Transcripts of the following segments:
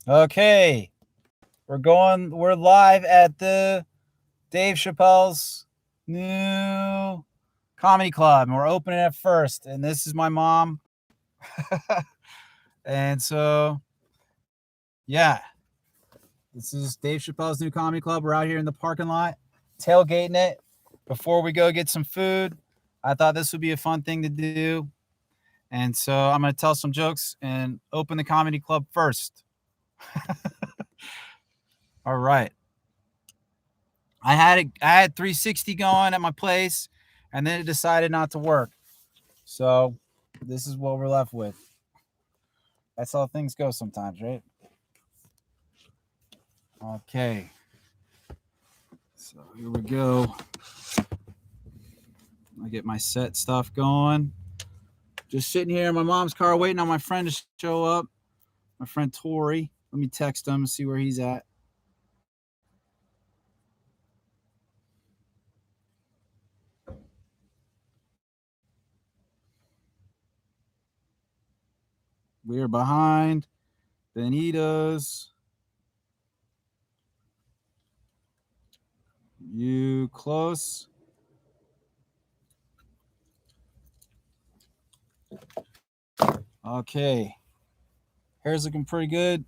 Okay, we're live at the Dave Chappelle's new comedy club, and we're opening it first. And this is my mom. And so, yeah, this is Dave Chappelle's new comedy club. We're out here in the parking lot, tailgating it before we go get some food. I thought this would be a fun thing to do. And so I'm going to tell some jokes and open the comedy club first. All right. I had 360 going at my place, and then it decided not to work. So this is what we're left with. That's how things go sometimes, right? Okay. So here we go. I get my set stuff going. Just sitting here in my mom's car waiting on my friend to show up. My friend Tori. Let me text him and see where he's at. We're behind Benito's. You close? Okay. Hair's looking pretty good.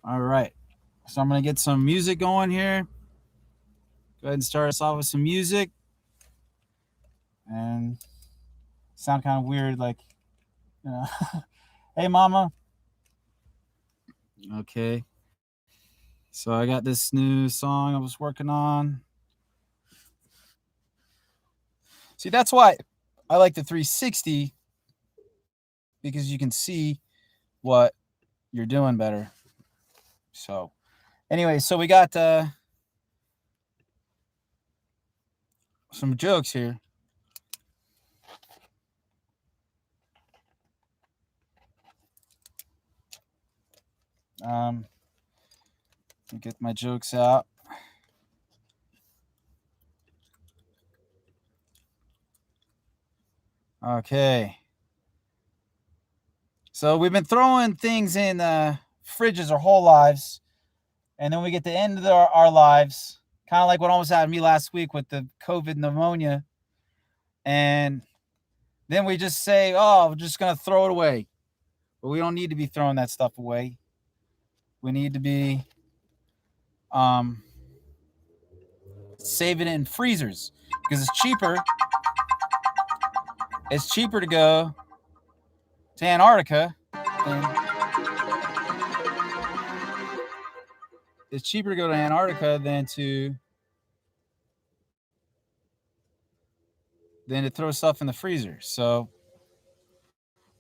All right. So I'm going to get some music going here. Go ahead and start us off with some music. And sound kind of weird, like, you know, hey, mama. Okay. So I got this new song I was working on. See, that's why I like the 360, because you can see what you're doing better. So anyway, so we got some jokes here. Let me get my jokes out. Okay. So we've been throwing things in fridges our whole lives, and then we get to the end of our lives, kind of like what almost happened to me last week with the COVID pneumonia, and then we just say, oh, we're just going to throw it away. But we don't need to be throwing that stuff away. We need to be saving it in freezers, because it's cheaper. It's cheaper to go to Antarctica than to throw stuff in the freezer. So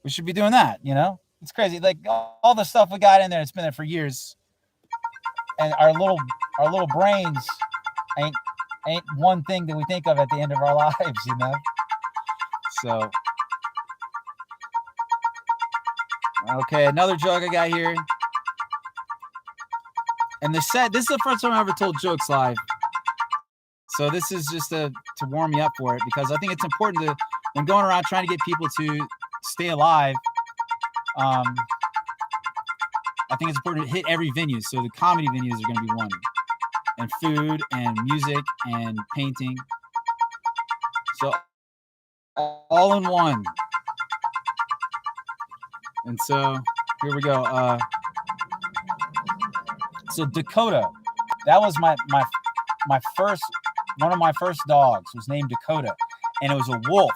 we should be doing that, you know? It's crazy. Like all the stuff we got in there, it's been there for years. And our little brains ain't one thing that we think of at the end of our lives, you know? So okay, another joke I got here. And this is the first time I ever told jokes live. So this is just to warm me up for it, because I think it's important to, when going around trying to get people to stay alive, I think it's important to hit every venue. So the comedy venues are going to be one, and food and music and painting. So all in one. And so here we go. So Dakota, that was my first, one of my first dogs was named Dakota, and it was a wolf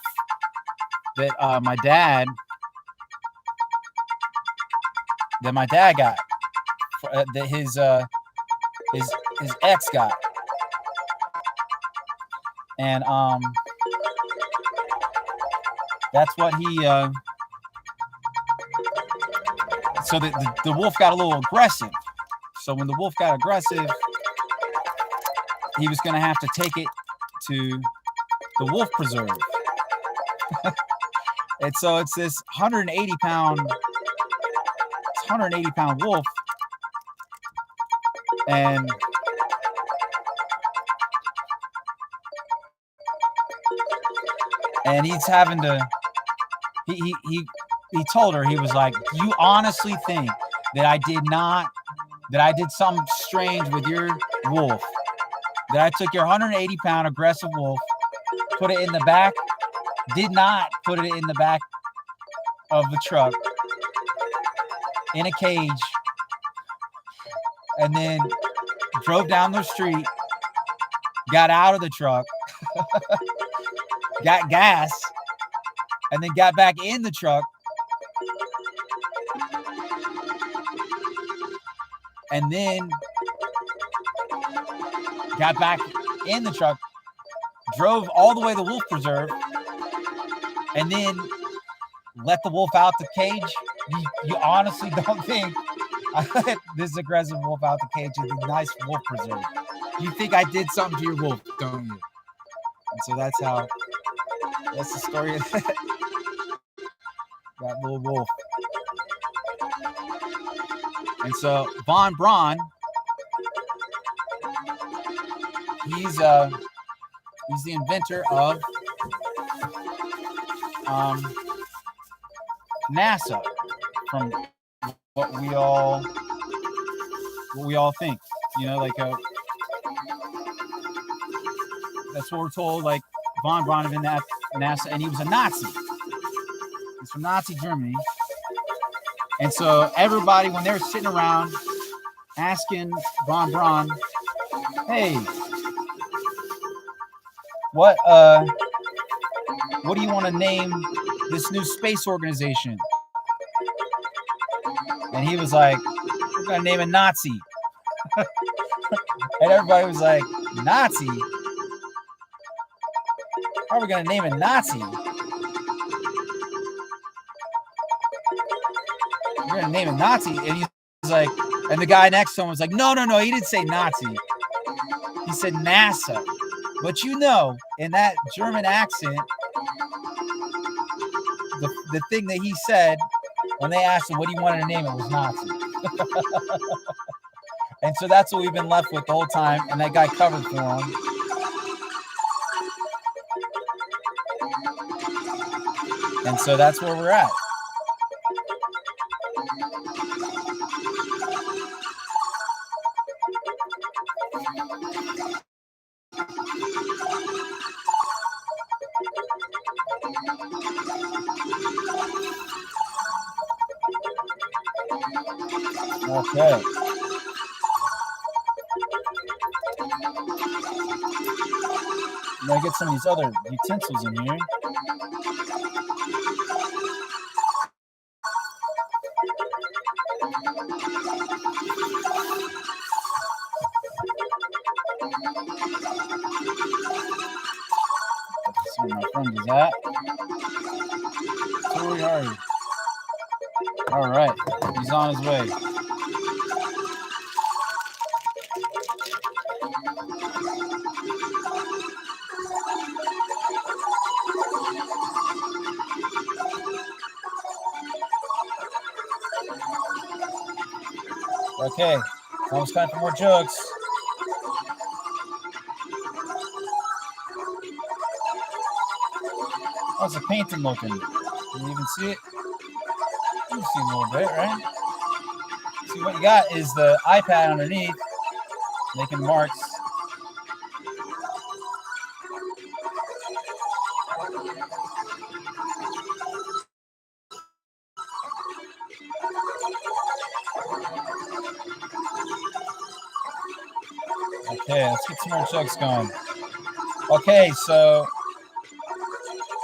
that my dad got, that his ex got, and that's what he. So the wolf got a little aggressive. So when the wolf got aggressive, he was going to have to take it to the wolf preserve. And so it's this 180 pound wolf, and he's having to, he told her, he was like, do you honestly think that I did something strange with your wolf, that I took your 180-pound aggressive wolf, put it in the back, did not put it in the back of the truck in a cage, and then drove down the street, got out of the truck, got gas, and then got back in the truck, and then got back in the truck, drove all the way to the wolf preserve, and then let the wolf out the cage. You honestly don't think I let this aggressive wolf out the cage in the nice wolf preserve? You think I did something to your wolf, don't you? And so that's the story of that little wolf. And so Von Braun, he's the inventor of NASA, from what we all think, like that's what we're told. Like Von Braun invented NASA, and he was a Nazi. He's from Nazi Germany, and so everybody, when they're sitting around asking Von Braun, "Hey, what do you want to name this new space organization?" And he was like, "We're gonna name it Nazi." And everybody was like, "Nazi? How are we gonna name it Nazi? We're gonna name it Nazi." And he's like, and the guy next to him was like, no, he didn't say Nazi. He said NASA. But in that German accent, the thing that he said when they asked him what he wanted to name it was Nazi. And so that's what we've been left with the whole time, and that guy covered for him. And so that's where we're at. Okay. I'm gonna get some of these other utensils in here. See where my friend is at. So where are you? All right, he's on his way. Okay, almost time for more jokes. How's the painting looking? Can you even see it? You can see a little bit, right? See, what you got is the iPad underneath, making marks. Okay, let's get some more jokes going. Okay, so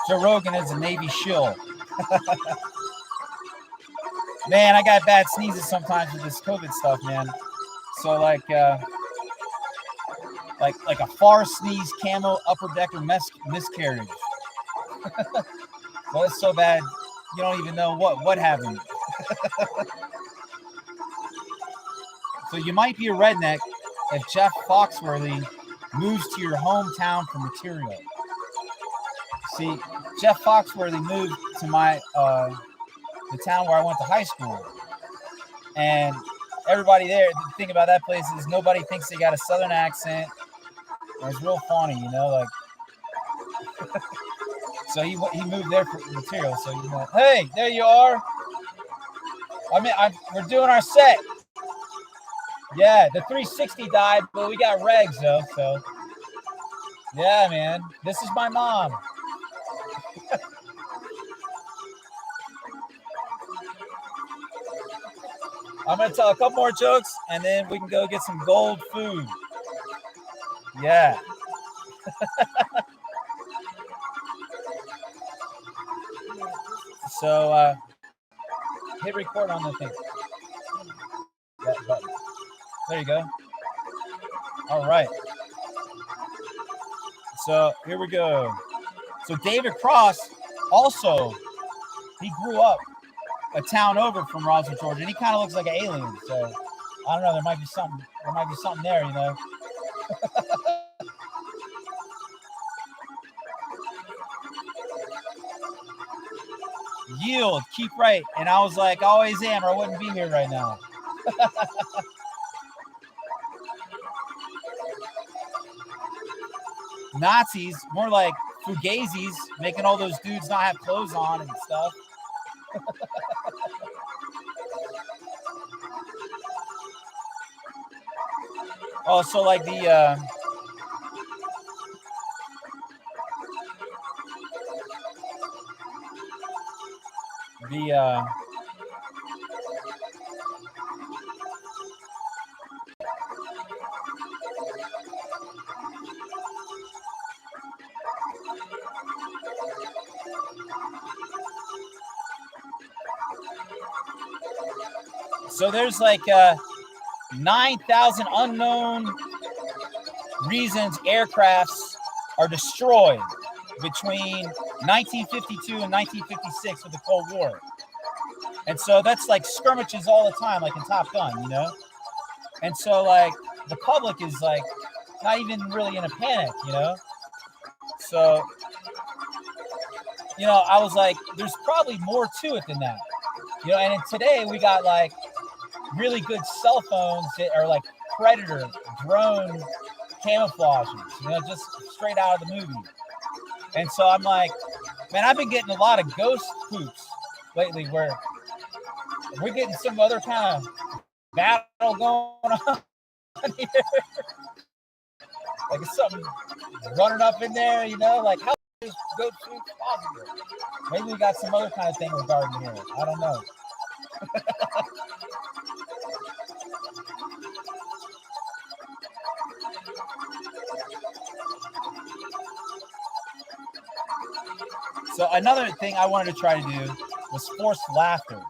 Joe Rogan is a Navy shill. Man, I got bad sneezes sometimes with this COVID stuff, man. So like a far sneeze camo upper decker miscarriage. Well, it's so bad you don't even know what happened. So you might be a redneck if Jeff Foxworthy moves to your hometown for material. See, Jeff Foxworthy moved to the town where I went to high school. And everybody there, the thing about that place is nobody thinks they got a southern accent. And it's real funny, like. So he moved there for material. So hey, there you are. We're doing our set. Yeah, the 360 died, but we got regs though. So yeah, man, this is my mom. I'm gonna tell a couple more jokes, and then we can go get some gold food. Yeah. So hit record on the thing. That button. There you go. All right. So here we go. So David Cross also, he grew up a town over from Roswell, Georgia, and he kind of looks like an alien. So I don't know. There might be something. There, you know. Yield, keep right. And I was like, always am, or I wouldn't be here right now. Nazis, more like fugazis, making all those dudes not have clothes on and stuff. Oh, so like the so there's like 9,000 unknown reasons aircrafts are destroyed between 1952 and 1956 with the Cold War. And so that's like skirmishes all the time, like in Top Gun, you know? And so like the public is like not even really in a panic, you know? So, you know, I was like, there's probably more to it than that. You know, and today we got like really good cell phones that are like Predator, drone camouflages, you know, just straight out of the movie. And so I'm like, man, I've been getting a lot of ghost poops lately where we're getting some other kind of battle going on here. Like it's something running up in there, you know, like how is ghost poops possible? Maybe we got some other kind of thing regarding here. I don't know. So another thing I wanted to try to do was forced laughter.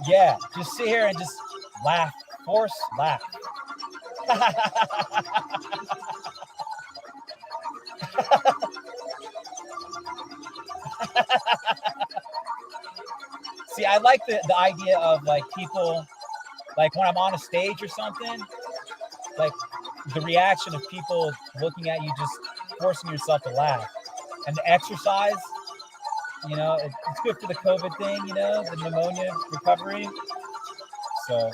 Yeah, just sit here and just laugh, force laugh. See, I like the idea of like people, like when I'm on a stage or something, like the reaction of people looking at you, just forcing yourself to laugh. And the exercise, you know, it's good for the COVID thing, you know, the pneumonia recovery. So.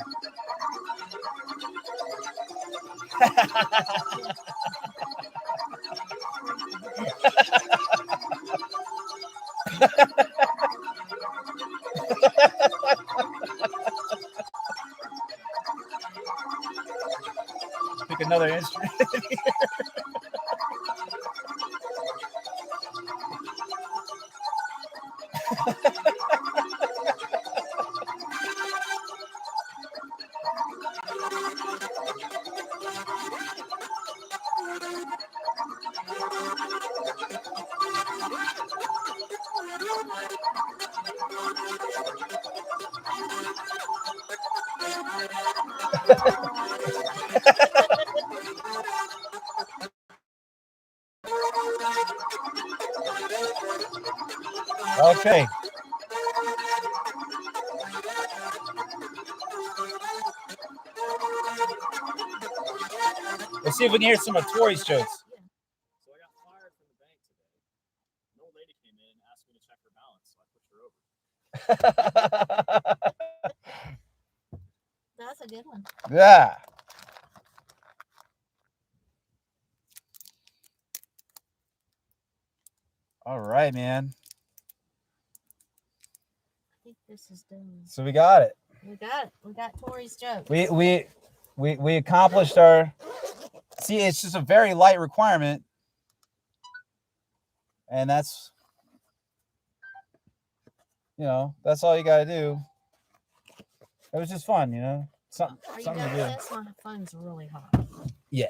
Pick another instrument. Okay. Let's see if we can hear some of Tori's jokes. So I got fired from the bank today. An old lady came in and asked me to check her balance, so I pushed her over. That's a good one. Yeah. All right, man. I think This is done. So we got it. We got it. We got Tori's jokes. We accomplished our. See, it's just a very light requirement, and that's, that's all you gotta do. It was just fun, Are you something done to with do. this? My phone's really hot. Yeah.